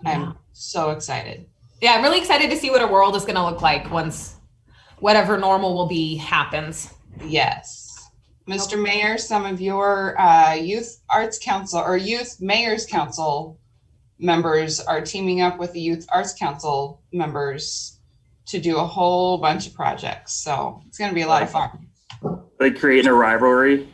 I'm so excited. Yeah, I'm really excited to see what our world is going to look like once whatever normal will be happens. Yes. Mr. Mayor, some of your Youth Arts Council or Youth Mayors Council members are teaming up with the Youth Arts Council members to do a whole bunch of projects. So it's going to be a lot of fun. Like creating a rivalry?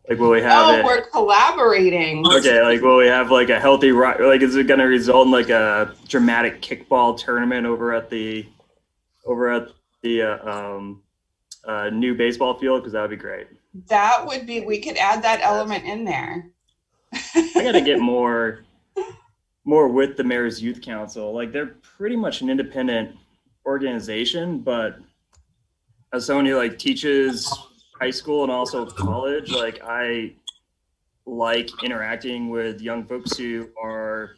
Like, will we have we're collaborating. Okay, like, will we have like a healthy, like, is it going to result in like a dramatic kickball tournament over at the new baseball field? Because that would be great. That would be, we could add that element in there. I got to get more with the Mayor's Youth Council. Like, they're pretty much an independent organization, but as someone who like teaches high school and also college, like, I like interacting with young folks who are,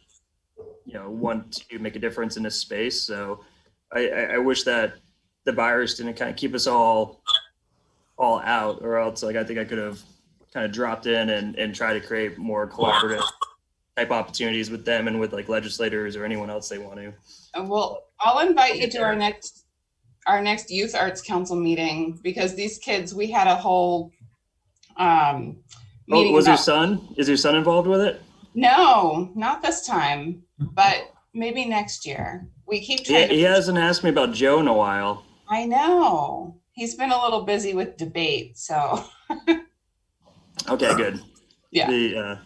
want to make a difference in this space. So I wish that the virus didn't kind of keep us all out, or else like I think I could have kind of dropped in and try to create more collaborative type opportunities with them and with like legislators or anyone else they want to. Well, I'll invite you to our next Youth Arts Council meeting, because these kids, we had a whole meeting. Is your son involved with it? No, not this time, but maybe next year. We keep trying. He hasn't asked me about Joe in a while. I know. He's been a little busy with debate, so. Okay, good. Yeah.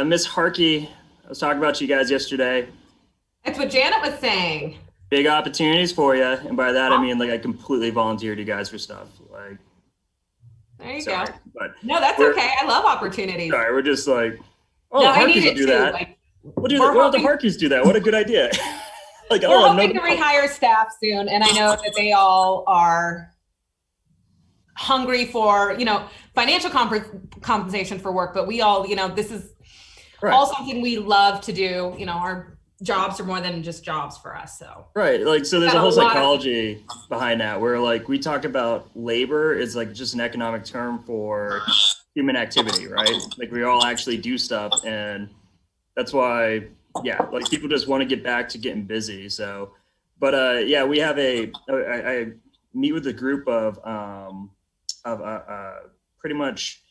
Miss Harkey, I was talking about you guys yesterday. That's what Janet was saying. Big opportunities for you, and by that I mean like I completely volunteered you guys for stuff. Like, there you go. But no, that's okay. I love opportunities. Sorry, we're just like, the Harkeys will do that. Like, we'll the Harkeys do that. What a good idea. Like, we're hoping to rehire staff soon, and I know that they all are hungry for, financial compensation for work, but we all, this is all something we love to do. Our jobs are more than just jobs for us. So like, so there's a whole psychology behind that, where like we talk about labor is like just an economic term for human activity, right? Like, we all actually do stuff, and that's why like people just want to get back to getting busy. So but we have I meet with a group of pretty much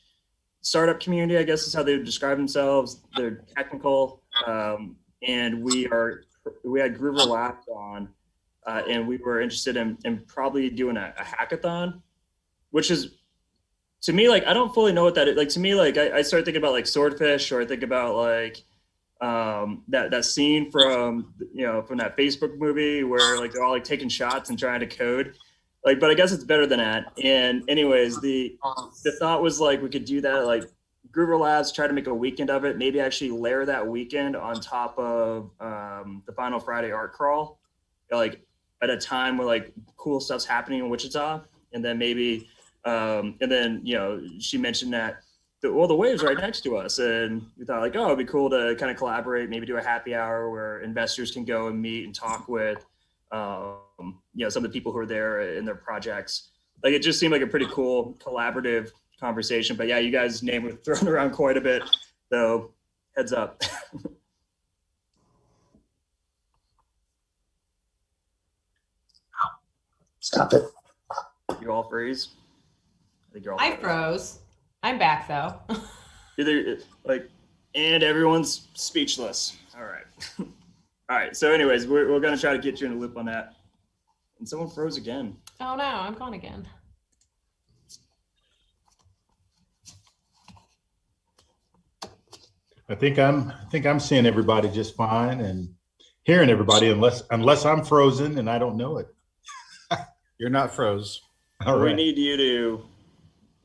startup community, I guess is how they would describe themselves. They're technical, and we had Groover Labs on, and we were interested in probably doing a hackathon, which is, to me, like, I don't fully know what that is. Like, to me, like, I start thinking about like Swordfish, or I think about like that scene from that Facebook movie where like they're all like taking shots and trying to code. Like, but I guess it's better than that. And anyways, the thought was like we could do that, like Groover Labs, try to make a weekend of it, maybe actually layer that weekend on top of the Final Friday art crawl, like at a time where like cool stuff's happening in Wichita. And then maybe she mentioned that the wave's right next to us, and we thought like, oh, it'd be cool to kind of collaborate, maybe do a happy hour where investors can go and meet and talk with some of the people who are there in their projects. Like, it just seemed like a pretty cool collaborative conversation. But yeah, you guys' name was thrown around quite a bit, so heads up. Stop it. You all freeze? I think you're all I froze. I'm back though. And everyone's speechless. All right. All right. So anyways, we're going to try to get you in a loop on that. And someone froze again. Oh no, I'm gone again. I think I'm seeing everybody just fine and hearing everybody, unless I'm frozen and I don't know it. You're not froze. All right. We need you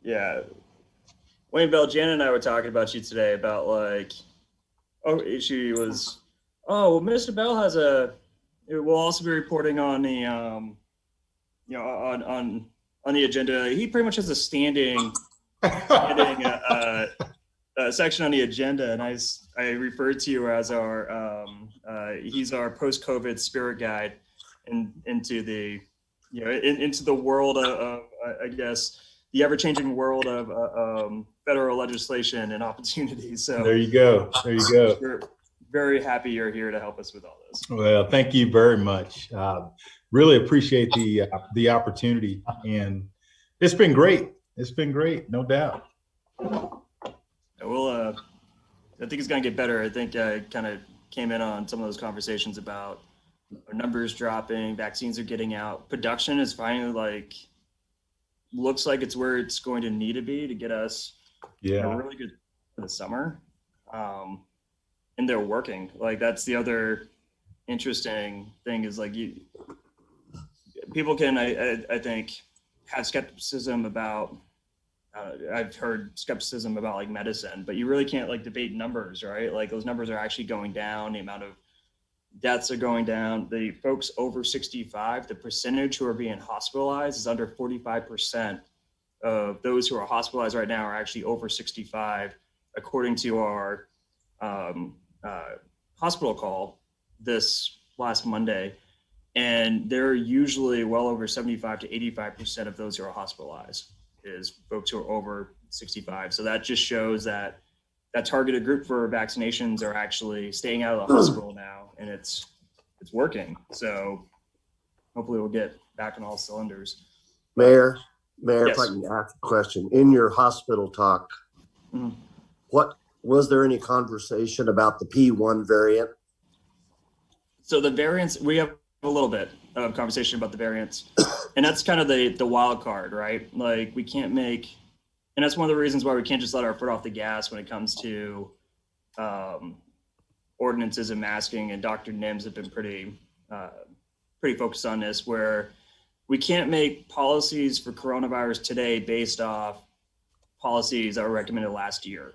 to, Wayne Bell, Jan and I were talking about you today about like, Mr. Bell will also be reporting on the, on the agenda. He pretty much has a standing section on the agenda, and I referred to you as our, he's our post-COVID spirit guide into the, into the world of I guess, the ever-changing world of federal legislation and opportunities. So there you go. We're very happy you're here to help us with all this. Well, thank you very much. Really appreciate the opportunity, and it's been great. It's been great, no doubt. Well, I think it's going to get better. I think I kind of came in on some of those conversations about our numbers dropping, vaccines are getting out. Production is finally looks like it's where it's going to need to be to get us really good for the summer. And they're working. That's the other interesting thing is people can, I think, have skepticism about, I've heard skepticism about medicine, but you really can't debate numbers, right? Those numbers are actually going down. The amount of deaths are going down. The folks over 65, the percentage who are being hospitalized is under 45% of those who are hospitalized right now are actually over 65, according to our hospital call this last Monday. And they're usually well over 75 to 85% of those who are hospitalized is folks who are over 65. So that just shows that that targeted group for vaccinations are actually staying out of the hospital now, and it's working. So hopefully we'll get back on all cylinders. Mayor, Yes. If I can ask a question, in your hospital talk, what was there any conversation about the P1 variant? So the variants, we have a little bit of conversation about the variants, and that's kind of the wild card, right? We can't make, and that's one of the reasons why we can't just let our foot off the gas when it comes to ordinances and masking. And Dr. Nims have been pretty focused on this, where we can't make policies for coronavirus today based off policies that were recommended last year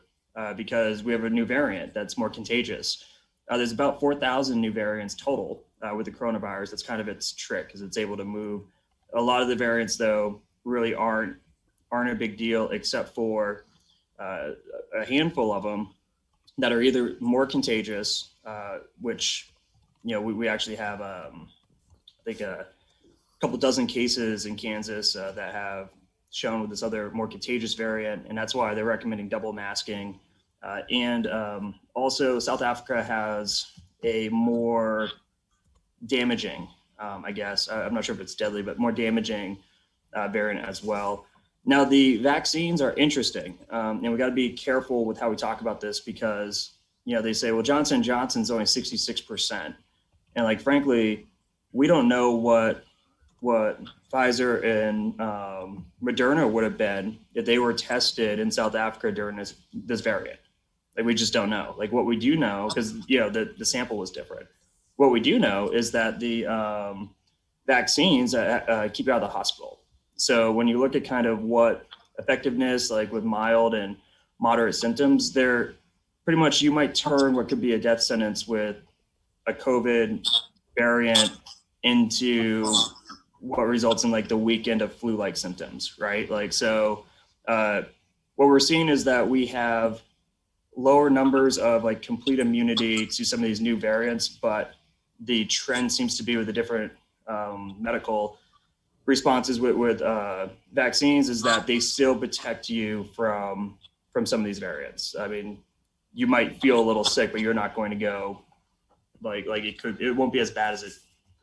because we have a new variant that's more contagious. There's about 4,000 new variants total with the coronavirus. That's kind of its trick, because it's able to move. A lot of the variants, though, really aren't a big deal, except for a handful of them that are either more contagious, which, we actually have, I think, a couple dozen cases in Kansas that have shown with this other more contagious variant, and that's why they're recommending double masking. And also, South Africa has a more damaging, I guess, I'm not sure if it's deadly, but more damaging variant as well. Now, the vaccines are interesting, and we got to be careful with how we talk about this, because, they say, well, Johnson & Johnson's only 66%. And frankly, we don't know what Pfizer and Moderna would have been if they were tested in South Africa during this variant. We just don't know. What we do know, because the sample was different. What we do know is that the vaccines keep you out of the hospital. So when you look at kind of what effectiveness, with mild and moderate symptoms, they're pretty much, you might turn what could be a death sentence with a COVID variant into what results in the weekend of flu-like symptoms, right? So what we're seeing is that we have lower numbers of complete immunity to some of these new variants, but the trend seems to be with the different medical responses with vaccines is that they still protect you from some of these variants. I mean, you might feel a little sick, but you're not going to go it won't be as bad as it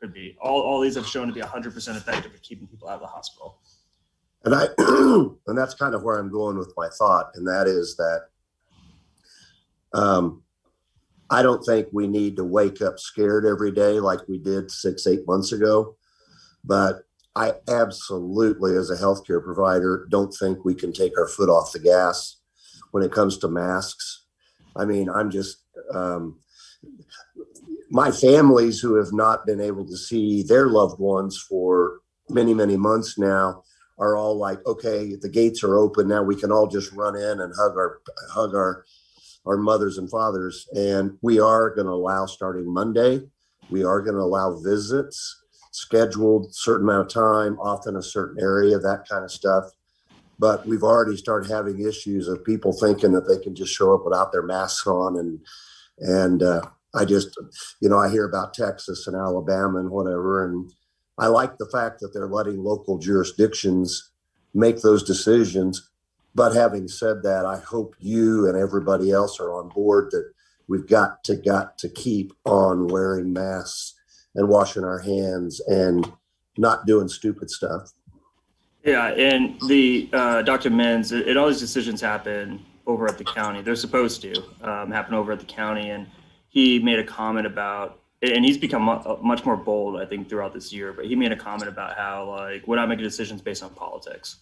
could be. All these have shown to be 100% effective at keeping people out of the hospital. And and that's kind of where I'm going with my thought, and that is that I don't think we need to wake up scared every day like we did 6-8 months ago, but I absolutely, as a healthcare provider, don't think we can take our foot off the gas when it comes to masks. I mean, I'm just, my families who have not been able to see their loved ones for many, many months now are all like, okay, the gates are open now. We can all just run in and hug our mothers and fathers. And we are going to allow, starting Monday, we are going to allow visits scheduled certain amount of time, often a certain area, that kind of stuff. But we've already started having issues of people thinking that they can just show up without their masks on. And I just, I hear about Texas and Alabama and whatever. And I like the fact that they're letting local jurisdictions make those decisions. But having said that, I hope you and everybody else are on board that we've got to keep on wearing masks and washing our hands and not doing stupid stuff. Yeah, and the Dr. Menz, all these decisions happen over at the county. They're supposed to happen over at the county, and he made a comment about, and he's become much more bold, I think, throughout this year. But he made a comment about how, like, we're not making decisions based on politics,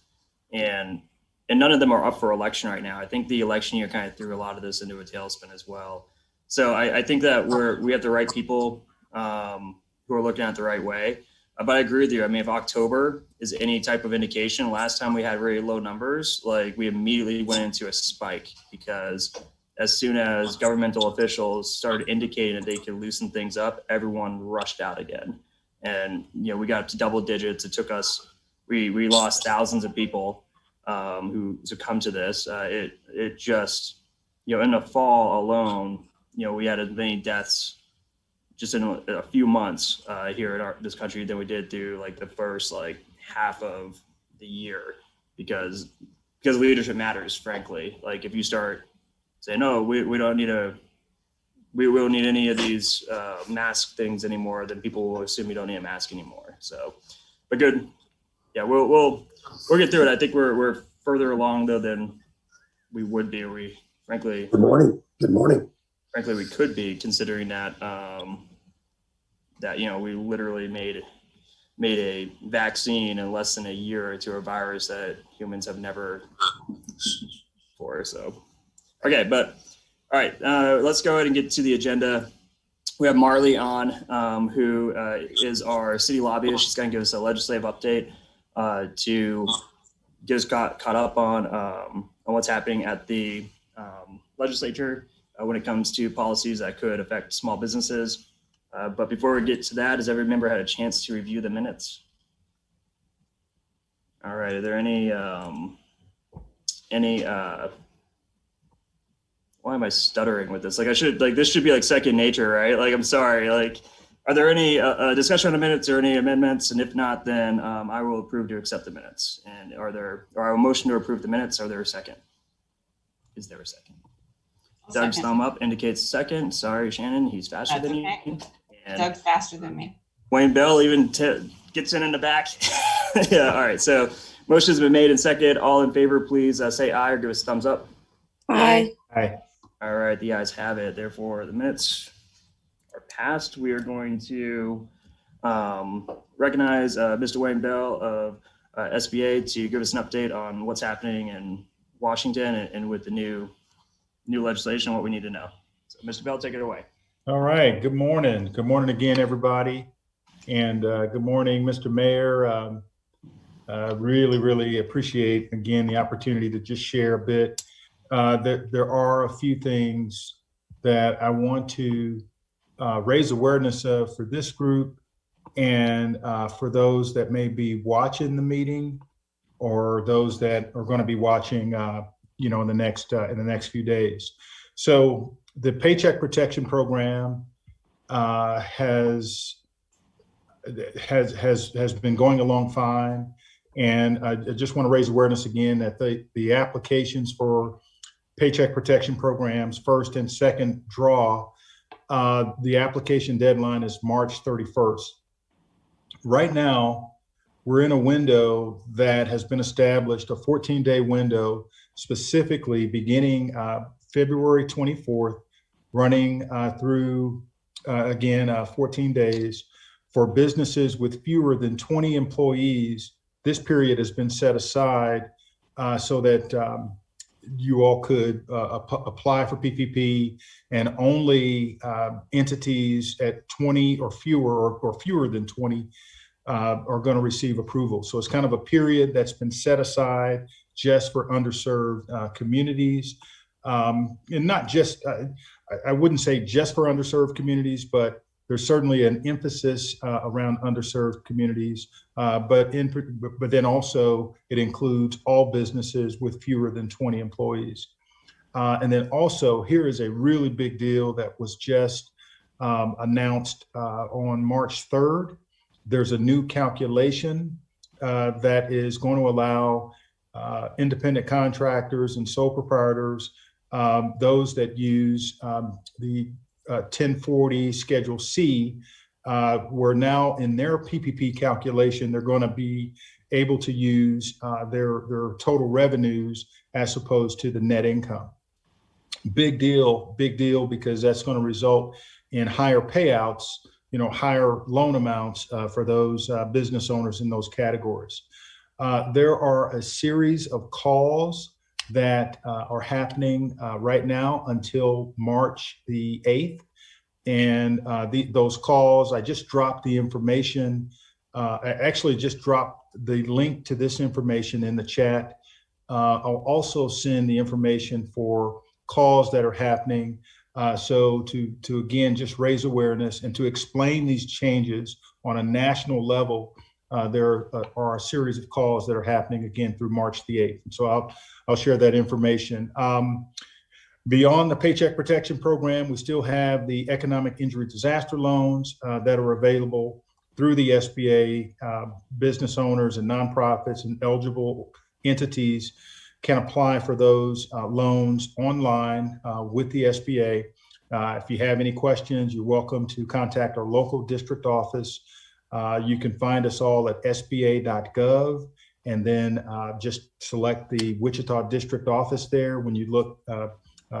and none of them are up for election right now. I think the election year kind of threw a lot of this into a tailspin as well. So I think that we have the right people who are looking at it the right way. But I agree with you. I mean, if October is any type of indication, last time we had very low numbers, like we immediately went into a spike because as soon as governmental officials started indicating that they could loosen things up, everyone rushed out again. And, you know, we got to double digits. It took us, we lost thousands of people who succumbed to this. It just, you know, in the fall alone, you know, we had as many deaths just in a few months here in this country than we did through like the first like half of the year, because leadership matters, frankly. Like if you start saying, no, we don't need we won't need any of these mask things anymore, then people will assume you don't need a mask anymore. So, but good. Yeah, we'll get through it. I think we're further along though than we would be. We frankly. Good morning. Good morning. Frankly, we could be, considering that that, you know, we literally made a vaccine in less than a year to a virus that humans have never before. So, okay, but all right, let's go ahead and get to the agenda. We have Marley on, who is our city lobbyist. She's going to give us a legislative update to get us caught up on what's happening at the legislature when it comes to policies that could affect small businesses. But before we get to that, has every member had a chance to review the minutes? All right, are there any why am I stuttering with this? Like this should be like second nature, right? Like, I'm sorry, like, are there any discussion on the minutes or any amendments? And if not, then I will approve to accept the minutes. And are a motion to approve the minutes? Are there a second? Is there a second? Doug's thumb up indicates second. Sorry, Shannon, he's faster than you. Doug's faster than me. Wayne Bell even gets in the back. Yeah, all right. So motion's been made and seconded. All in favor, please say aye or give us a thumbs up. Aye. Aye. All right, the ayes have it. Therefore, the minutes are passed. We are going to recognize Mr. Wayne Bell of SBA to give us an update on what's happening in Washington and with the new legislation, what we need to know. So, Mr. Bell, take it away. All right. Good morning. Good morning again, everybody. And good morning, Mr. Mayor. Really appreciate, again, the opportunity to just share a bit. There are a few things that I want to raise awareness of for this group and for those that may be watching the meeting or those that are going to be watching in the next few days. So the Paycheck Protection Program has been going along fine, and I just want to raise awareness again that the applications for Paycheck Protection Programs first and second draw, the application deadline is March 31st. Right now, we're in a window that has been established, a 14-day window, specifically beginning February 24th, running through, 14 days. For businesses with fewer than 20 employees, this period has been set aside so that you all could apply for PPP, and only entities at 20 or fewer or fewer than 20 are going to receive approval. So it's kind of a period that's been set aside just for underserved communities. And not just, I wouldn't say just for underserved communities, but there's certainly an emphasis around underserved communities, but then also it includes all businesses with fewer than 20 employees. And then also, here is a really big deal that was just announced on March 3rd. There's a new calculation that is going to allow independent contractors and sole proprietors those that use the 1040 Schedule C, were now in their PPP calculation, they're going to be able to use their total revenues as opposed to the net income. Big deal, because that's going to result in higher payouts, higher loan amounts for those business owners in those categories. There are a series of calls that are happening right now until March the 8th. And those calls, I just dropped the information. I actually just dropped the link to this information in the chat. I'll also send the information for calls that are happening. So to again, just raise awareness and to explain these changes on a national level. There are a series of calls that are happening again through March the 8th. And so I'll share that information. Beyond the Paycheck Protection Program, we still have the economic injury disaster loans that are available through the SBA. Business owners and nonprofits and eligible entities can apply for those loans online with the SBA. If you have any questions, you're welcome to contact our local district office. You can find us all at sba.gov, and then just select the Wichita district office there. When you look,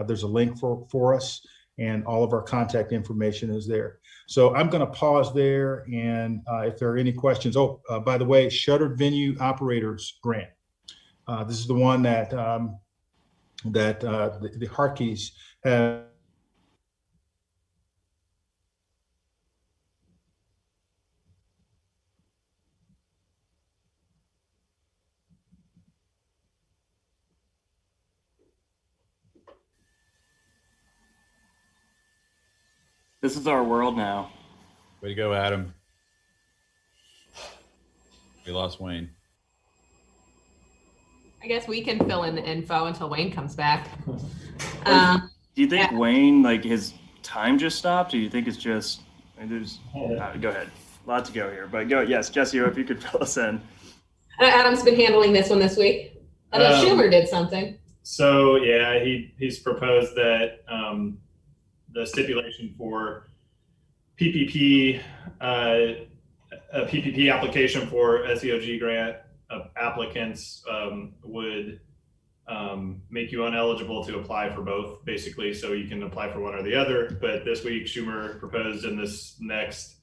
there's a link for us, and all of our contact information is there. So I'm going to pause there, and if there are any questions. Oh, by the way, Shuttered Venue Operators Grant. This is the one that the Harkeys have. This is our world now. Way to go, Adam. We lost Wayne. I guess we can fill in the info until Wayne comes back. Do you think Wayne, like his time just stopped? Or do you think it's just, there's, go ahead. A lot to go here, but go. Yes, Jesse, if you could fill us in. Adam's been handling this one this week. I know Schumer did something. So yeah, he's proposed that the stipulation for PPP, a PPP application for SEOG grant applicants would make you ineligible to apply for both, basically. So you can apply for one or the other. But this week, Schumer proposed in this next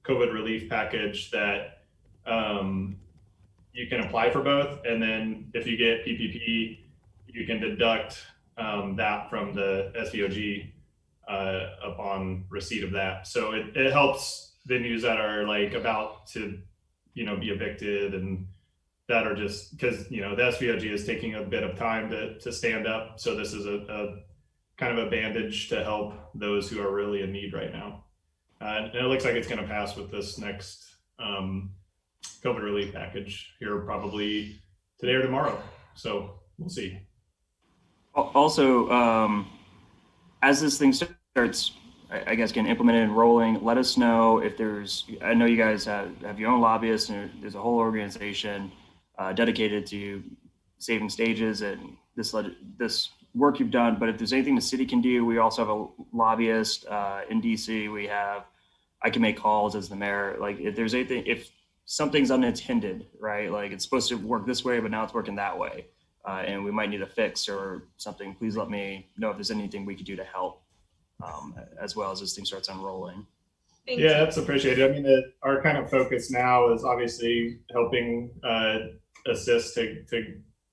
COVID relief package that you can apply for both. And then if you get PPP, you can deduct that from the SVOG upon receipt of that. So it helps venues that are like about to, be evicted and that are just because, the SVOG is taking a bit of time to stand up. So this is a kind of a bandage to help those who are really in need right now. And it looks like it's going to pass with this next COVID relief package here probably today or tomorrow. So we'll see. Also, as this thing starts, I guess, getting implemented and rolling, let us know if there's, I know you guys have your own lobbyists and there's a whole organization dedicated to saving stages and this work you've done. But if there's anything the city can do, we also have a lobbyist in DC. I can make calls as the mayor. Like if there's anything, if something's unintended, right? Like it's supposed to work this way, but now it's working that way. And we might need a fix or something. Please let me know if there's anything we could do to help as well as this thing starts unrolling. Yeah, that's appreciated. I mean, our kind of focus now is obviously helping assist to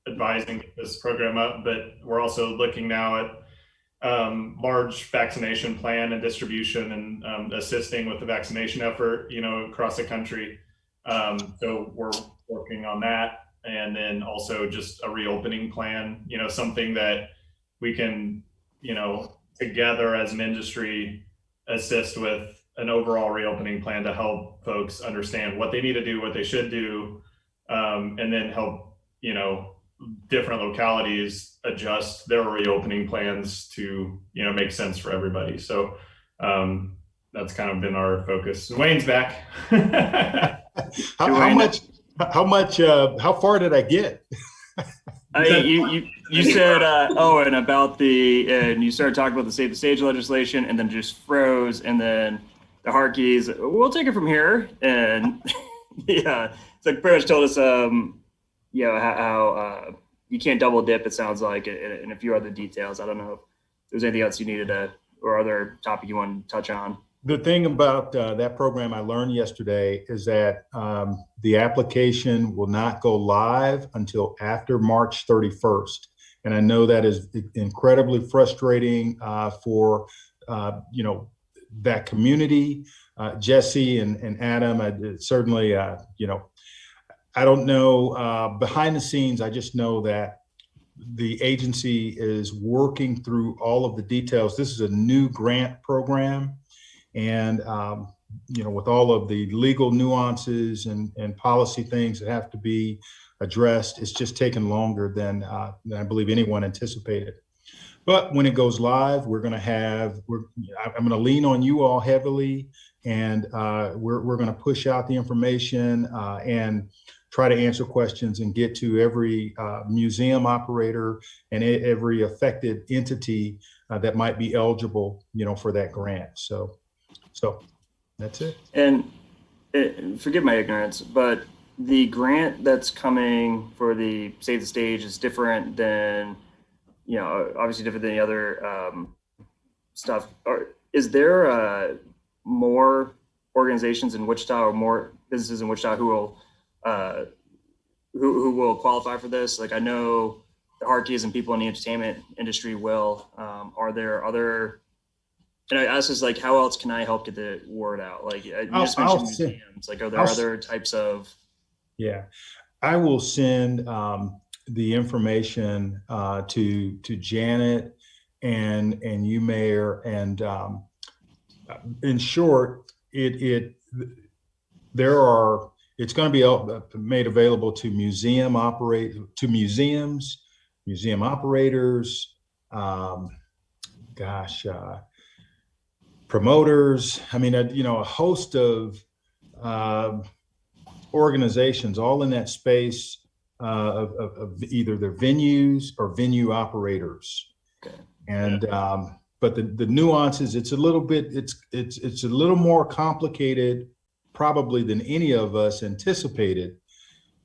advising this program up, but we're also looking now at large vaccination plan and distribution and assisting with the vaccination effort, across the country. So we're working on that. And then also just a reopening plan, something that we can, together as an industry assist with an overall reopening plan to help folks understand what they need to do, what they should do, and then help, different localities adjust their reopening plans to, make sense for everybody. So that's kind of been our focus. Wayne's back. How far did I get? You said, and about and you started talking about the Save the Stage legislation and then just froze, and then the hard keys, we'll take it from here. And yeah, it's like pretty much told us, how you can't double dip, it sounds like, and a few other details. I don't know if there's anything else you needed or other topic you wanted to touch on. The thing about that program I learned yesterday is that the application will not go live until after March 31st. And I know that is incredibly frustrating for, that community. Jesse and Adam, certainly, I don't know, behind the scenes, I just know that the agency is working through all of the details. This is a new grant program. And, with all of the legal nuances and policy things that have to be addressed, it's just taken longer than I believe anyone anticipated. But when it goes live, I'm going to lean on you all heavily, and we're going to push out the information and try to answer questions and get to every museum operator and every affected entity that might be eligible, for that grant. So that's it. And forgive my ignorance, but the grant that's coming for the Save the Stage is different than, obviously different than the other stuff. Is there more organizations in Wichita or more businesses in Wichita who will qualify for this? Like, I know the hard keys and people in the entertainment industry will. Are there other? And I asked this, like, how else can I help get the word out? Like, you just mentioned museums. Like, are there other types of? Yeah, I will send the information to Janet and you, Mayor. And in short, it's going to be made available to museum museums, museum operators. Promoters, a host of organizations all in that space of either their venues or venue operators. Okay. And but the nuances, it's a little more complicated probably than any of us anticipated.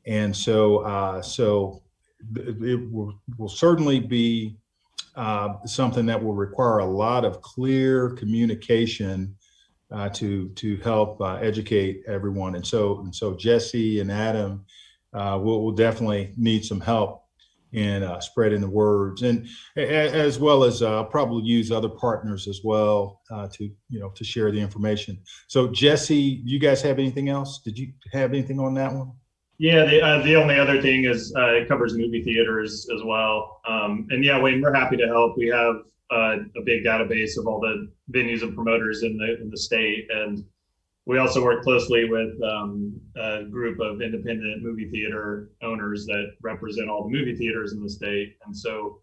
And so it will certainly be something that will require a lot of clear communication to help educate everyone. And so Jesse and Adam will definitely need some help in spreading the words, and as well as probably use other partners as well to share the information. So Jesse, you guys have anything else? Did you have anything on that one? Yeah, the only other thing is it covers movie theaters as well. And yeah, Wayne, we're happy to help. We have a big database of all the venues and promoters in the state, and we also work closely with a group of independent movie theater owners that represent all the movie theaters in the state. And so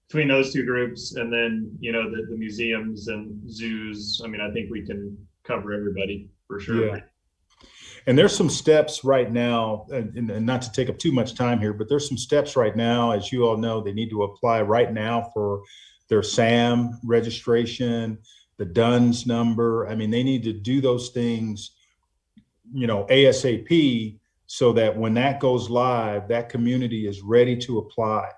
between those two groups, and then the museums and zoos, I think we can cover everybody for sure. Yeah. And there's some steps right now, and not to take up too much time here, but there's some steps right now. As you all know, they need to apply right now for their SAM registration, the DUNS number. They need to do those things, ASAP, so that when that goes live, that community is ready to apply.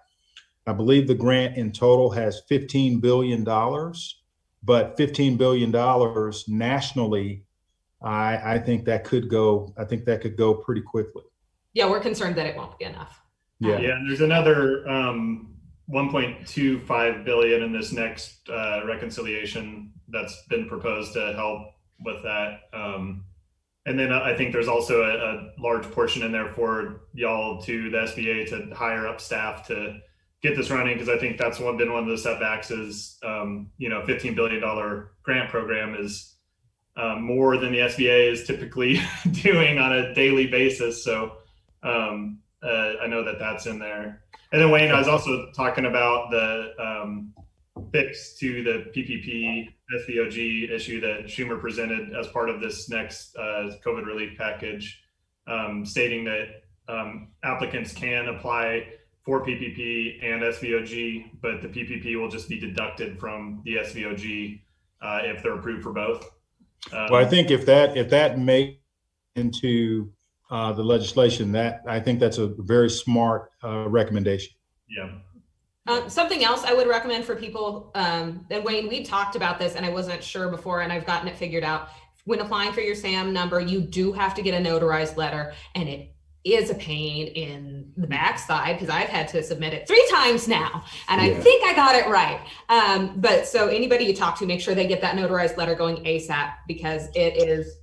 I believe the grant in total has $15 billion, but $15 billion nationally, I think that could go pretty quickly. Yeah, we're concerned that it won't be enough. Yeah. And there's another 1.25 billion in this next reconciliation that's been proposed to help with that. And then I think there's also a large portion in there for y'all to the SBA to hire up staff to get this running, because I think that's been one of the setbacks is, $15 billion grant program is more than the SBA is typically doing on a daily basis. So I know that that's in there. And then Wayne, I was also talking about the fix to the PPP SVOG issue that Schumer presented as part of this next COVID relief package, stating that applicants can apply for PPP and SVOG, but the PPP will just be deducted from the SVOG if they're approved for both. Well, I think if that makes into the legislation, that I think that's a very smart recommendation. Yeah. Something else I would recommend for people, and Wayne, we talked about this and I wasn't sure before and I've gotten it figured out. When applying for your SAM number, you do have to get a notarized letter, and it is a pain in the backside because I've had to submit it 3 times now, and I think I got it right. But so anybody you talk to, make sure they get that notarized letter going ASAP because it is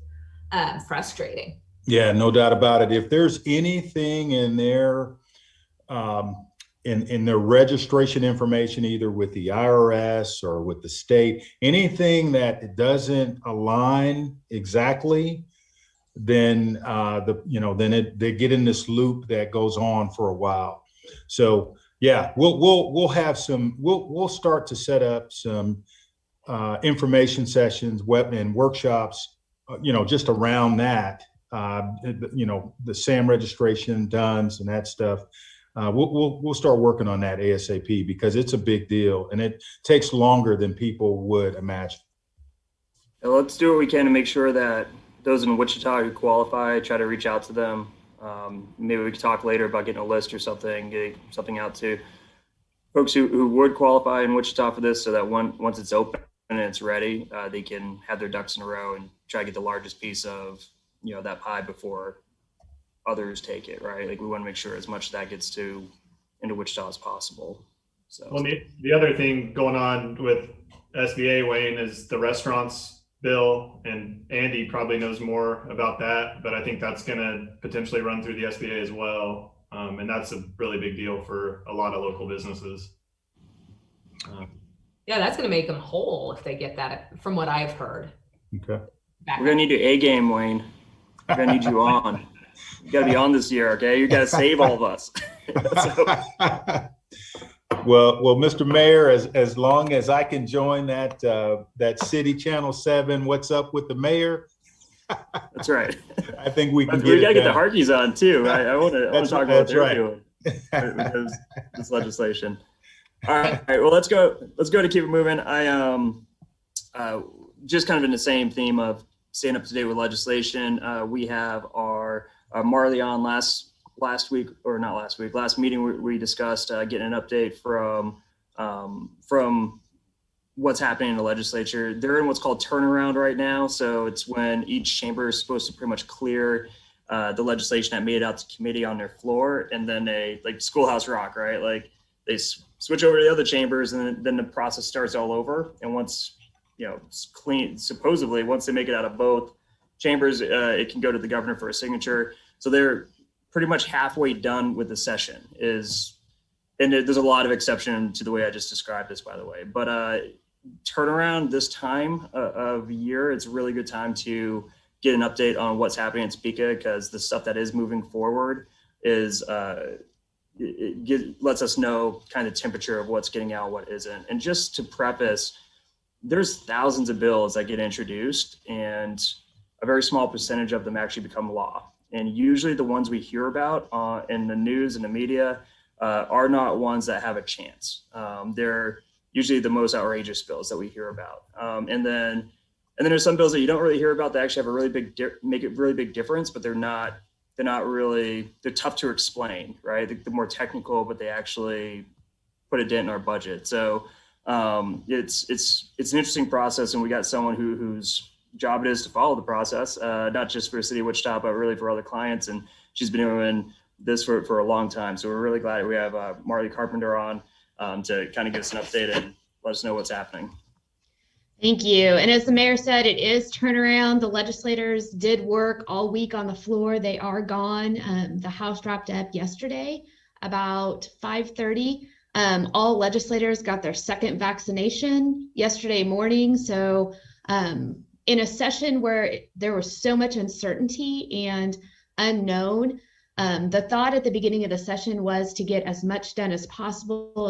frustrating. Yeah, no doubt about it. If there's anything in their in their registration information, either with the IRS or with the state, anything that doesn't align exactly, then they get in this loop that goes on for a while. So yeah, we'll start to set up some information sessions, and workshops, just around that. The SAM registration, DUNS, and that stuff. We'll start working on that ASAP because it's a big deal and it takes longer than people would imagine. Let's do what we can to make sure that those in Wichita who qualify, try to reach out to them. Maybe we could talk later about getting a list or something, getting something out to folks who would qualify in Wichita for this, so that once it's open and it's ready, they can have their ducks in a row and try to get the largest piece of that pie before others take it, right? Like we want to make sure as much of that gets into Wichita as possible. So, well, the other thing going on with SBA, Wayne, is the restaurants bill, and Andy probably knows more about that, but I think that's going to potentially run through the SBA as well. And that's a really big deal for a lot of local businesses. Yeah, that's going to make them whole if they get that, from what I've heard. Okay. We're going to need your A game, Wayne. We're going to need you on. You got to be on this year, okay? You got to save all of us. Well, Mr. Mayor, as long as I can join that City Channel 7, What's Up with the Mayor? That's right. I think we can we got to get the Harkeys on too. I want to talk about what they're doing with this legislation. All right. Well, let's go to keep it moving. I just kind of in the same theme of staying up to date with legislation. We have our Marley on last meeting. We discussed getting an update from what's happening in the legislature. They're in what's called turnaround right now. So it's when each chamber is supposed to pretty much clear the legislation that made it out to committee on their floor, and then they, like Schoolhouse Rock, right? Like they switch over to the other chambers, and then the process starts all over. And once it's clean, supposedly once they make it out of both chambers, it can go to the governor for a signature. So they're pretty much halfway done with the session. And there's a lot of exception to the way I just described this, by the way. But turnaround this time of year, it's a really good time to get an update on what's happening in Topeka, because the stuff that is moving forward is lets us know kind of temperature of what's getting out, what isn't. And just to preface, there's thousands of bills that get introduced, and a very small percentage of them actually become law. And usually the ones we hear about in the news and the media are not ones that have a chance. They're usually the most outrageous bills that we hear about. And then there's some bills that you don't really hear about that actually have a really big, make a really big difference, but they're not really, they're tough to explain, right? They're more technical, but they actually put a dent in our budget. So it's an interesting process, and we got someone whose job it is to follow the process, not just for City of Wichita, but really for other clients. And she's been doing this for a long time. So we're really glad we have Marley Carpenter on to kind of give us an update and let us know what's happening. Thank you. And as the mayor said, it is turnaround. The legislators did work all week on the floor. They are gone. The House wrapped up yesterday about 5:30. All legislators got their second vaccination yesterday morning. So in a session where there was so much uncertainty and unknown, the thought at the beginning of the session was to get as much done as possible,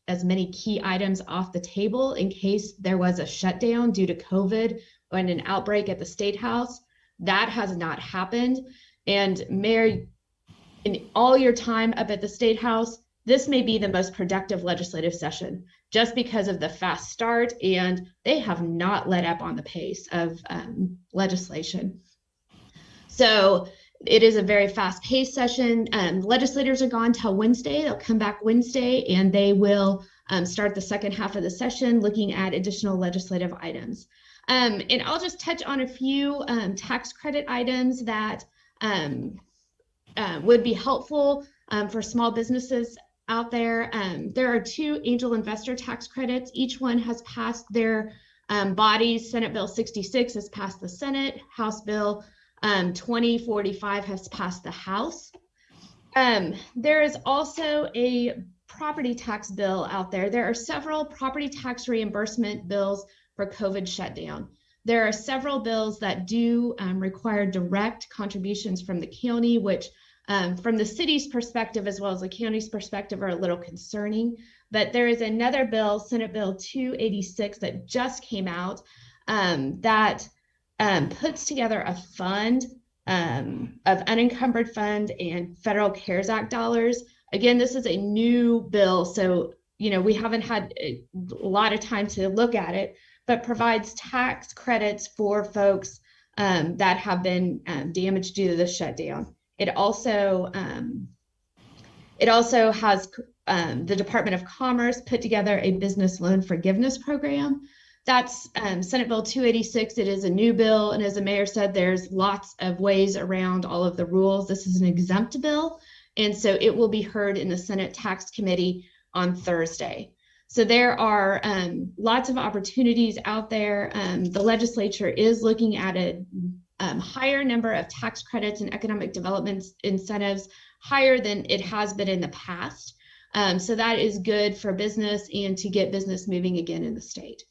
as many key items off the table in case there was a shutdown due to COVID and an outbreak at the State House. That has not happened. And Mayor, in all your time up at the State House, this may be the most productive legislative session just because of the fast start, and they have not let up on the pace of legislation. So it is a very fast-paced session. Legislators are gone till Wednesday. They'll come back Wednesday, and they will start the second half of the session looking at additional legislative items. And I'll just touch on a few tax credit items that would be helpful for small businesses out there. There are 2 angel investor tax credits. Each one has passed their bodies. Senate Bill 66 has passed the Senate. House Bill 2045 has passed the House. There is also a property tax bill out there. There are several property tax reimbursement bills for COVID shutdown. There are several bills that do require direct contributions from the county, which from the city's perspective as well as the county's perspective are a little concerning. But there is another bill, Senate Bill 286, that just came out that puts together a fund of unencumbered fund and federal CARES Act dollars. Again, this is a new bill, so we haven't had a lot of time to look at it, but provides tax credits for folks that have been damaged due to the shutdown. It also has the Department of Commerce put together a business loan forgiveness program. That's Senate Bill 286. It is a new bill, and as the mayor said, there's lots of ways around all of the rules. This is an exempt bill, and so it will be heard in the Senate Tax Committee on Thursday. So there are lots of opportunities out there. The legislature is looking at a higher number of tax credits and economic development incentives, higher than it has been in the past. So that is good for business and to get business moving again in the state.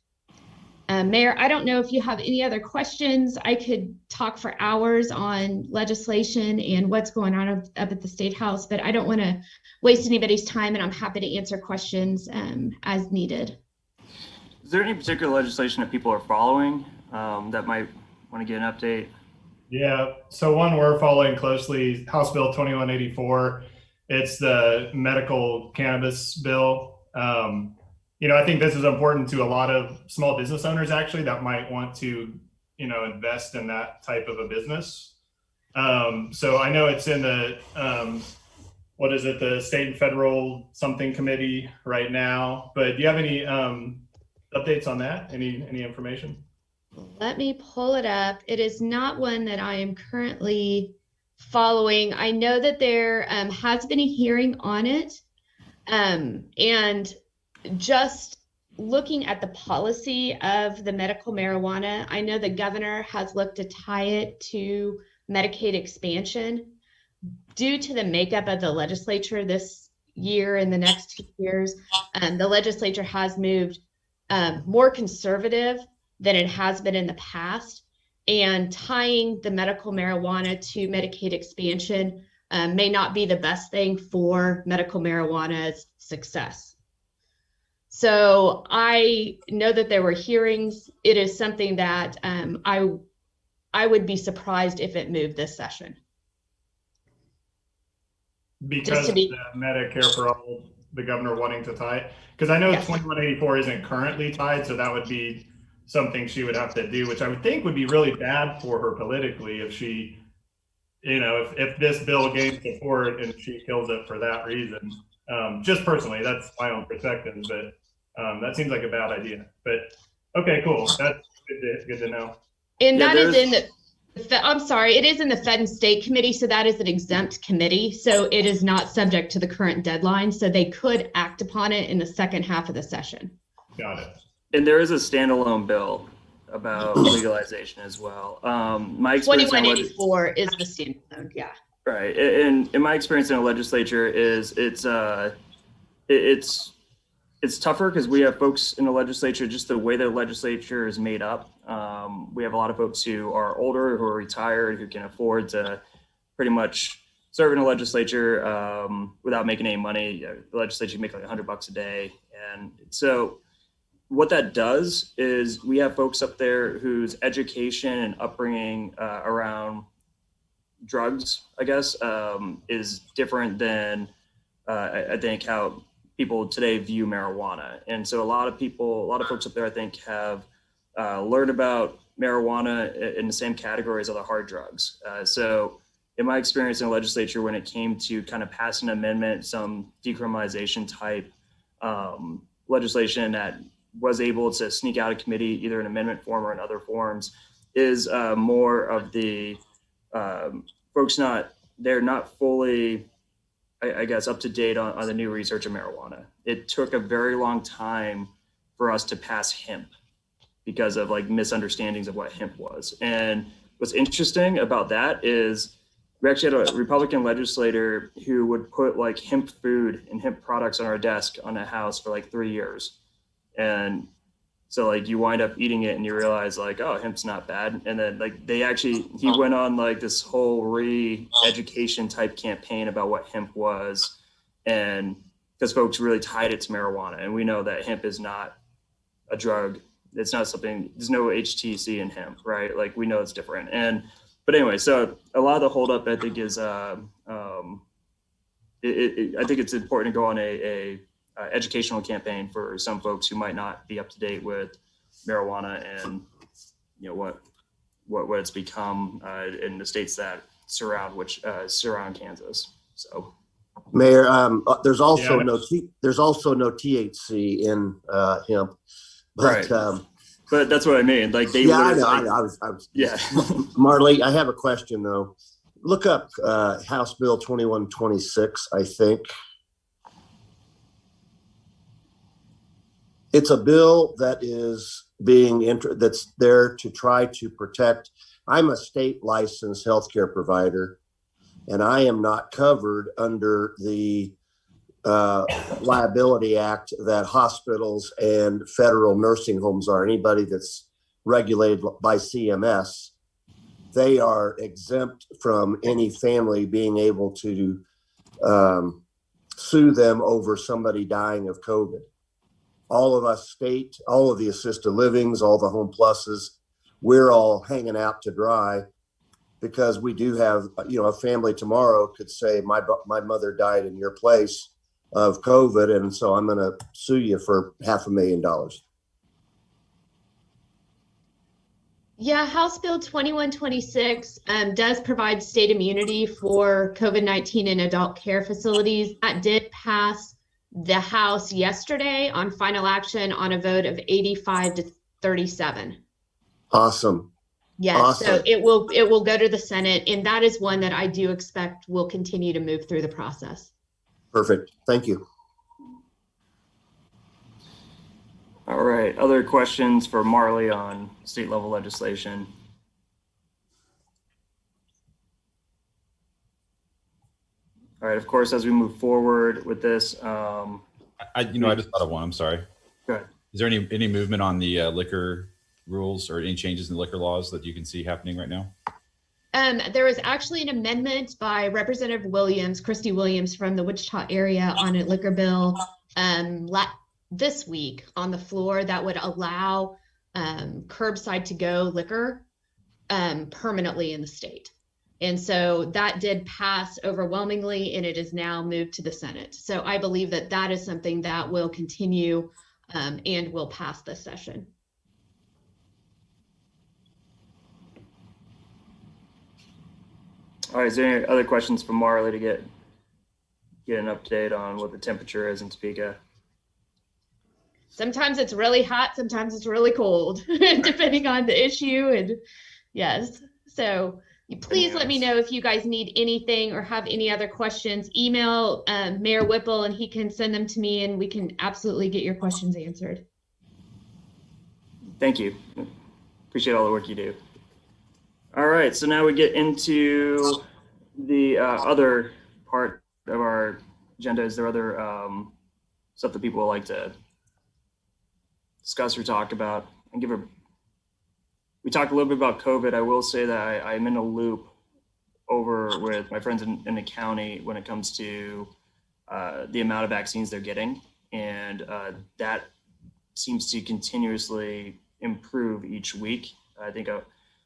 Mayor, I don't know if you have any other questions. I could talk for hours on legislation and what's going on up at the State House, but I don't want to waste anybody's time, and I'm happy to answer questions as needed. Is there any particular legislation that people are following that might want to get an update? Yeah, so one we're following closely, House Bill 2184. It's the medical cannabis bill. I think this is important to a lot of small business owners actually that might want to, invest in that type of a business. So I know it's in the, the state and federal something committee right now, but do you have any updates on that? Any information? Let me pull it up. It is not one that I am currently following. I know that there has been a hearing on it, and just looking at the policy of the medical marijuana, I know the governor has looked to tie it to Medicaid expansion. Due to the makeup of the legislature this year and the next 2 years, the legislature has moved more conservative than it has been in the past, and tying the medical marijuana to Medicaid expansion may not be the best thing for medical marijuana's success. So I know that there were hearings. It is something that I would be surprised if it moved this session. Because of the Medicare for all, the governor wanting to tie it? Because I know yes. 2184 isn't currently tied, so that would be something she would have to do, which I would think would be really bad for her politically if she, if this bill gains support and she kills it for that reason. Just personally, that's my own perspective, but that seems like a bad idea. But okay, cool. That's good to know. And that is in the, I'm sorry, it is in the Fed and State Committee, so that is an exempt committee. So it is not subject to the current deadline. So they could act upon it in the second half of the session. Got it. And there is a standalone bill about legalization as well. My experience 2184 is the standalone, yeah. Right, and in my experience in the legislature is it's tougher because we have folks in the legislature, just the way the legislature is made up. We have a lot of folks who are older, who are retired, who can afford to pretty much serve in the legislature without making any money. The legislature can make like $100 a day. And so what that does is we have folks up there whose education and upbringing around drugs, I guess, is different than I think how people today view marijuana. And so a lot of folks up there, I think, have learned about marijuana in the same categories of the hard drugs. So in my experience in the legislature, when it came to kind of passing an amendment, some decriminalization type legislation that was able to sneak out of committee, either in amendment form or in other forms, is more of the folks they're not fully, I guess, up to date on the new research of marijuana. It took a very long time for us to pass hemp because of like misunderstandings of what hemp was. And what's interesting about that is we actually had a Republican legislator who would put like hemp food and hemp products on our desk on a house for like 3 years. And so like you wind up eating it and you realize like, oh, hemp's not bad. And then like he went on like this whole re-education type campaign about what hemp was. And because folks really tied it to marijuana. And we know that hemp is not a drug. It's not something, there's no HTC in hemp, right? Like we know it's different. But anyway, so a lot of the holdup I think is, I think it's important to go on a educational campaign for some folks who might not be up to date with marijuana and what it's become in the states that surround Kansas. So, Mayor, there's also no THC in hemp, but right. But that's what I mean. Like they, I know. Yeah. Marley, I have a question though. Look up House Bill 2126. I think it's a bill that is that's there to try to protect. I'm a state licensed healthcare provider, and I am not covered under the Liability Act that hospitals and federal nursing homes are. Anybody that's regulated by CMS, they are exempt from any family being able to sue them over somebody dying of COVID. All of us all of the assisted livings, all the home pluses, we're all hanging out to dry because we do have, a family tomorrow could say, my mother died in your place of COVID, and so I'm going to sue you for $500,000. Yeah, House Bill 2126 does provide state immunity for COVID-19 in adult care facilities. That did pass the House yesterday on final action on a vote of 85 to 37. Awesome. Yes, awesome. So it will go to the Senate, and that is one that I do expect will continue to move through the process. Perfect. Thank you. All right. Other questions for Marley on state level legislation? All right. Of course, as we move forward with this, I just thought of one. I'm sorry. Go ahead. Is there any movement on the liquor rules or any changes in the liquor laws that you can see happening right now? There was actually an amendment by Representative Christy Williams from the Wichita area on a liquor bill this week on the floor that would allow curbside to go liquor permanently in the state. And so that did pass overwhelmingly, and it is now moved to the Senate. So I believe that is something that will continue and will pass this session. All right, is there any other questions for Marley to get an update on what the temperature is in Topeka? Sometimes it's really hot, sometimes it's really cold, depending on the issue. And yes, so please let me know if you guys need anything or have any other questions. Email Mayor Whipple and he can send them to me and we can absolutely get your questions answered. Thank you. Appreciate all the work you do. All right, so now we get into the other part of our agenda. Is there other stuff that people would like to discuss or talk about? And we talked a little bit about COVID. I will say that I'm in a loop over with my friends in the county when it comes to the amount of vaccines they're getting. And that seems to continuously improve each week. I think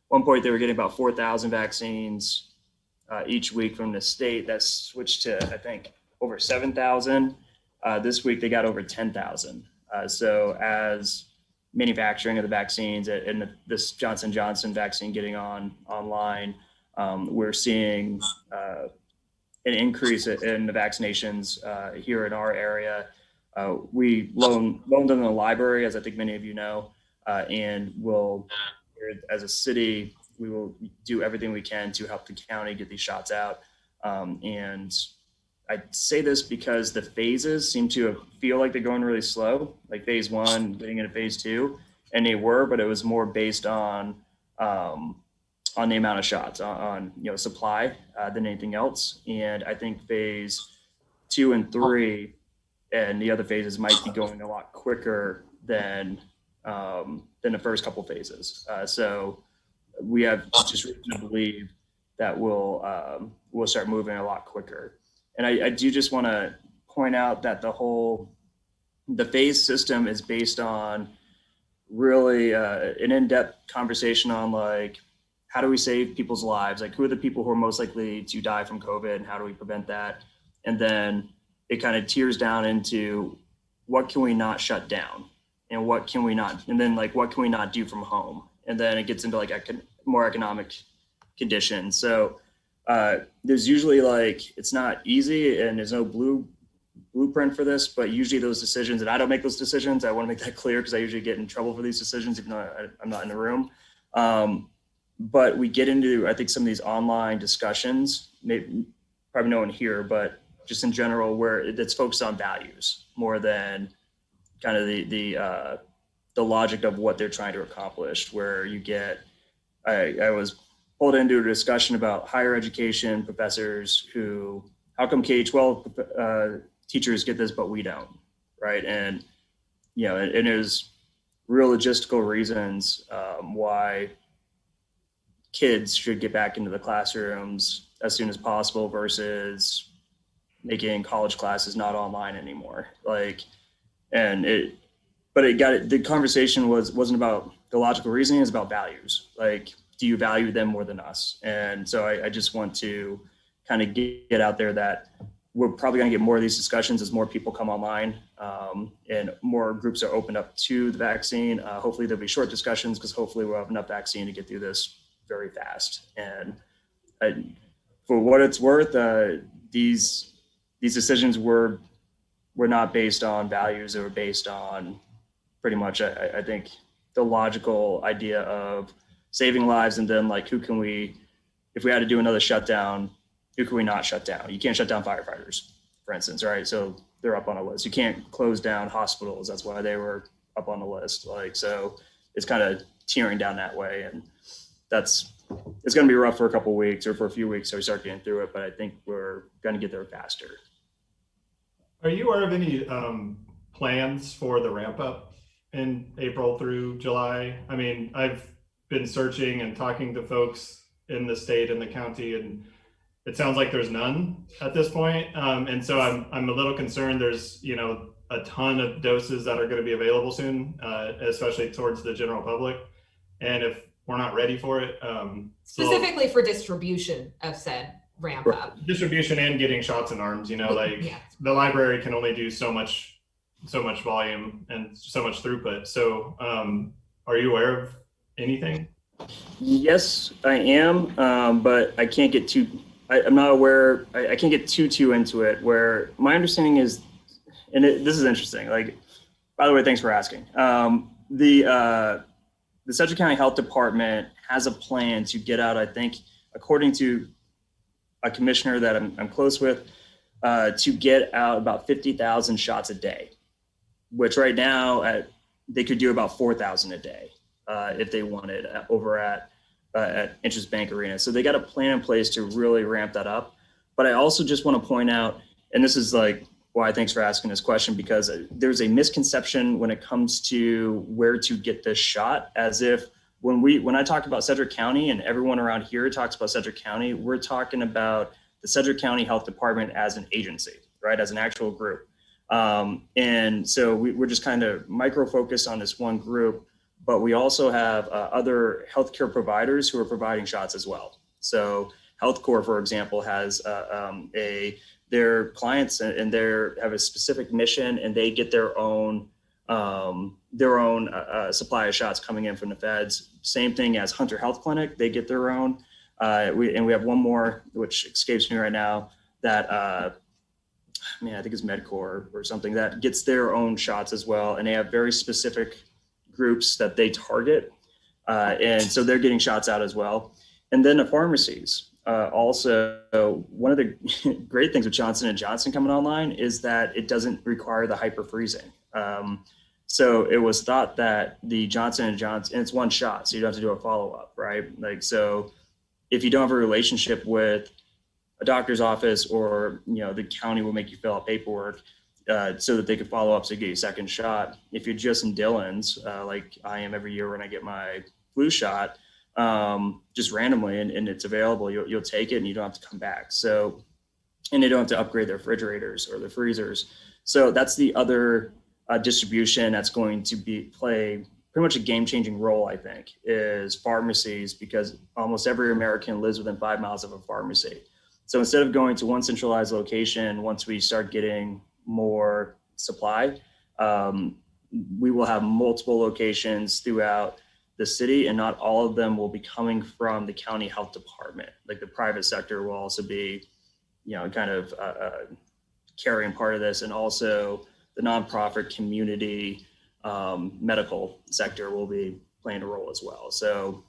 one point they were getting about 4,000 vaccines each week from the state. That's switched to, I think, over 7,000. This week they got over 10,000. So as manufacturing of the vaccines and this Johnson & Johnson vaccine getting online, we're seeing an increase in the vaccinations here in our area. We loan them in the library, as I think many of you know, and will, as a city, we will do everything we can to help the county get these shots out. And I say this because the phases seem to feel like they're going really slow, like phase 1 getting into phase 2, and they were, but it was more based on the amount of shots, on supply than anything else. And I think phase 2 and 3 and the other phases might be going a lot quicker than the first couple phases. So we have just reason to believe that we'll start moving a lot quicker. And I do just want to point out that the phase system is based on really an in-depth conversation on like, how do we save people's lives? Like, who are the people who are most likely to die from COVID and how do we prevent that? And then it kind of tears down into what can we not shut down and what can we not, and then like, what can we not do from home? And then it gets into like more economic conditions. So there's usually like, it's not easy and there's no blueprint for this, but usually those decisions, and I don't make those decisions. I want to make that clear because I usually get in trouble for these decisions, even though I'm not in the room. But we get into, I think, some of these online discussions, maybe probably no one here, but just in general, where it's focused on values more than kind of the logic of what they're trying to accomplish, where you get, I was pulled into a discussion about higher education professors who, how come K-12 teachers get this, but we don't, right? And, and there's real logistical reasons why kids should get back into the classrooms as soon as possible versus making college classes not online anymore. Like, the conversation wasn't about the logical reasoning, it's about values. Like, do you value them more than us? And so I just want to kind of get out there that we're probably going to get more of these discussions as more people come online and more groups are opened up to the vaccine. Hopefully there'll be short discussions because hopefully we'll have enough vaccine to get through this very fast. And for what it's worth, these decisions were not based on values. They were based on pretty much, I think, the logical idea of saving lives, and then like, if we had to do another shutdown, who can we not shut down? You can't shut down firefighters, for instance, right? So they're up on a list. You can't close down hospitals. That's why they were up on the list. Like, so it's kind of tearing down that way. And it's going to be rough for a couple of weeks or for a few weeks so we start getting through it, but I think we're going to get there faster. Are you aware of any plans for the ramp up in April through July? I mean, I've been searching and talking to folks in the state and the county, and it sounds like there's none at this point. And so I'm a little concerned. There's, a ton of doses that are going to be available soon, especially towards the general public. And if we're not ready for it, specifically for distribution of said ramp up. Distribution and getting shots in arms, The library can only do so much volume and so much throughput. So are you aware of anything? Yes, I am, but I can't get I'm not aware, I can't get too into it, where my understanding is, and this is interesting, like, by the way, thanks for asking. The Sedgwick County Health Department has a plan to get out, I think, according to a commissioner that I'm close with, to get out about 50,000 shots a day, which right now they could do about 4,000 a day if they wanted over at Interest Bank Arena. So they got a plan in place to really ramp that up. But I also just want to point out, and this is like why thanks for asking this question, because there's a misconception when it comes to where to get this shot, as if when I talk about Sedgwick County and everyone around here talks about Sedgwick County, we're talking about the Sedgwick County Health Department as an agency, right? As an actual group. And so we're just kind of micro-focused on this one group, but we also have other healthcare providers who are providing shots as well. So Health Corps, for example, has a their clients and they have a specific mission, and they get their own supply of shots coming in from the feds. Same thing as Hunter Health Clinic, they get their own. We have one more, which escapes me right now, that I think it's MedCorp or something, that gets their own shots as well. And they have very specific groups that they target. And so they're getting shots out as well. And then the pharmacies. Also, one of the great things with Johnson & Johnson coming online is that it doesn't require the hyper freezing. So it was thought that the Johnson & Johnson, and it's one shot, so you don't have to do a follow-up, right? Like, so if you don't have a relationship with a doctor's office, or, the county will make you fill out paperwork so that they can follow up, so you get your second shot. If you're just in Dillon's, like I am every year when I get my flu shot, just randomly, and it's available, you'll take it and you don't have to come back. So, and they don't have to upgrade their refrigerators or the freezers. So that's the other distribution that's going to play pretty much a game-changing role, I think, is pharmacies, because almost every American lives within 5 miles of a pharmacy. So instead of going to one centralized location, once we start getting more supply, we will have multiple locations throughout the city, and not all of them will be coming from the county health department. Like, the private sector will also be, kind of carrying part of this, and also the nonprofit community medical sector will be playing a role as well. So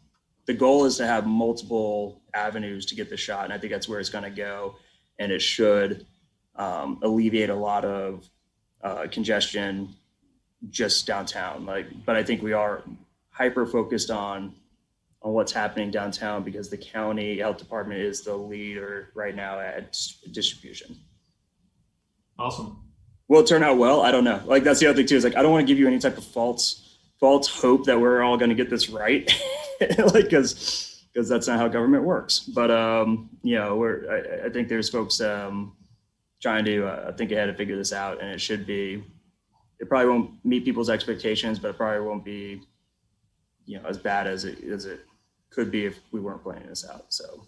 the goal is to have multiple avenues to get the shot, and I think that's where it's going to go, and it should alleviate a lot of congestion just downtown. But I think we are hyper focused on what's happening downtown, because the county health department is the leader right now at distribution. Awesome. Will it turn out well? I don't know. Like, that's the other thing too, is like, I don't want to give you any type of false hope that we're all going to get this right. Like, cause that's not how government works. But, I think there's folks trying to think ahead and figure this out, and it probably won't meet people's expectations, but it probably won't be, as bad as it could be if we weren't planning this out. So,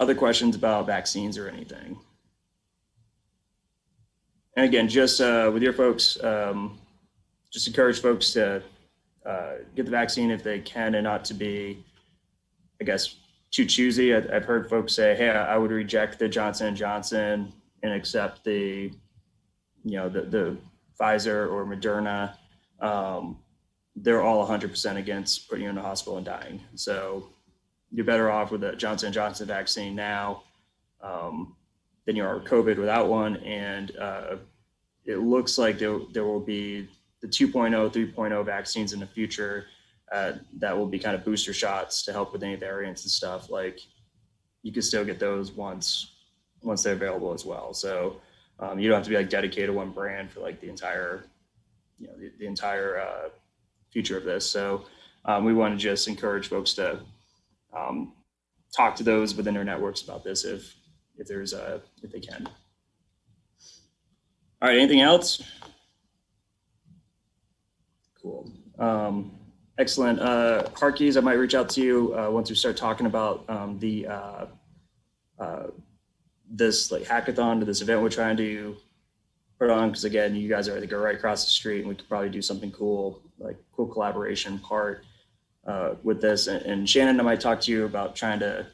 other questions about vaccines or anything? And again, just with your folks, just encourage folks to get the vaccine if they can, and not to be, I guess, too choosy. I've heard folks say, hey, I would reject the Johnson & Johnson and accept the Pfizer or Moderna. They're all 100% against putting you in the hospital and dying. So you're better off with the Johnson & Johnson vaccine now than you are with COVID without one. And it looks like there will be the 2.0, 3.0 vaccines in the future that will be kind of booster shots to help with any variants and stuff. Like, you can still get those once they're available as well. So you don't have to be like dedicated to one brand for like the entire, the entire future of this. So we want to just encourage folks to talk to those within their networks about this if they can. All right, anything else? Cool. Excellent. Harkeys, I might reach out to you once we start talking about this like hackathon, to this event we're trying to put on, because again, you guys are, I think, are right across the street, and we could probably do something cool, like cool collaboration part with this. And Shannon, I might talk to you about trying to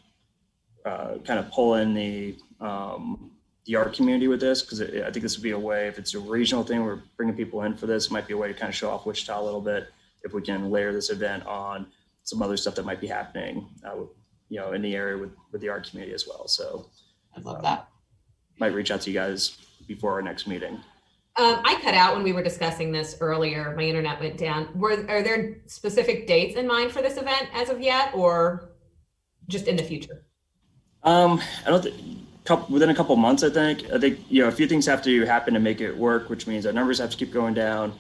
kind of pull in the art community with this, because I think this would be a way, if it's a regional thing, we're bringing people in for this, it might be a way to kind of show off Wichita a little bit, if we can layer this event on some other stuff that might be happening, in the area with the art community as well. So I love that. Might reach out to you guys before our next meeting. I cut out when we were discussing this earlier. My internet went down. Are there specific dates in mind for this event as of yet, or just in the future? I don't think within a couple months. I think a few things have to happen to make it work, which means our numbers have to keep going down,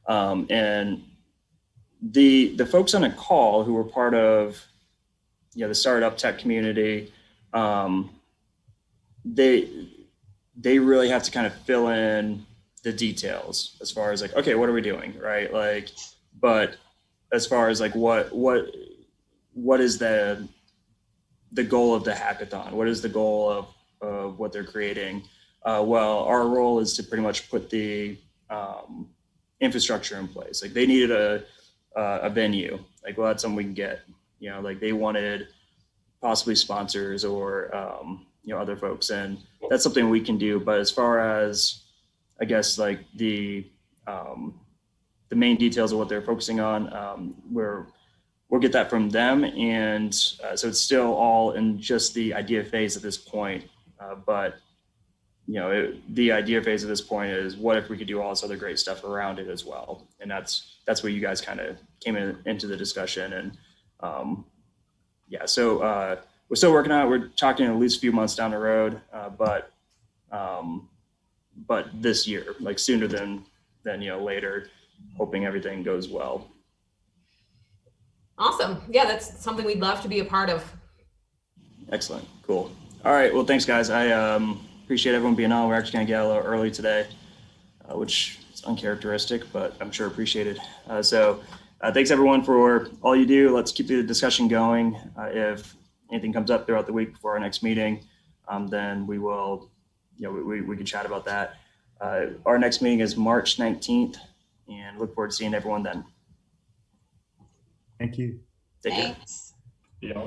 and the folks on a call who were part of the startup tech community, they really have to kind of fill in the details as far as like, okay, what are we doing, right? Like, but as far as like what is the goal of the hackathon? What is the goal of of what they're creating. Well, our role is to pretty much put the infrastructure in place. Like they needed a venue. Like, well, that's something we can get. You know, like they wanted possibly sponsors or you know, other folks, and that's something we can do. But as far as, I guess, like the main details of what they're focusing on, we'll get that from them. And so it's still all in just the idea phase at this point. But, you know, the idea phase at this point is what if we could do all this other great stuff around it as well? And that's where you guys kind of came into the discussion. And yeah, so we're still working on it. We're talking at least a few months down the road, but this year, like sooner than you know, later, hoping everything goes well. Awesome. Yeah, that's something we'd love to be a part of. Excellent. Cool. All right. Well, thanks, guys. I appreciate everyone being on. We're actually going to get a little early today, which is uncharacteristic, but I'm sure appreciated. So thanks, everyone, for all you do. Let's keep the discussion going. If anything comes up throughout the week before our next meeting, then we will, you know, we can chat about that. Our next meeting is March 19th, and look forward to seeing everyone then. Thank you. Take care. Thanks. Yeah.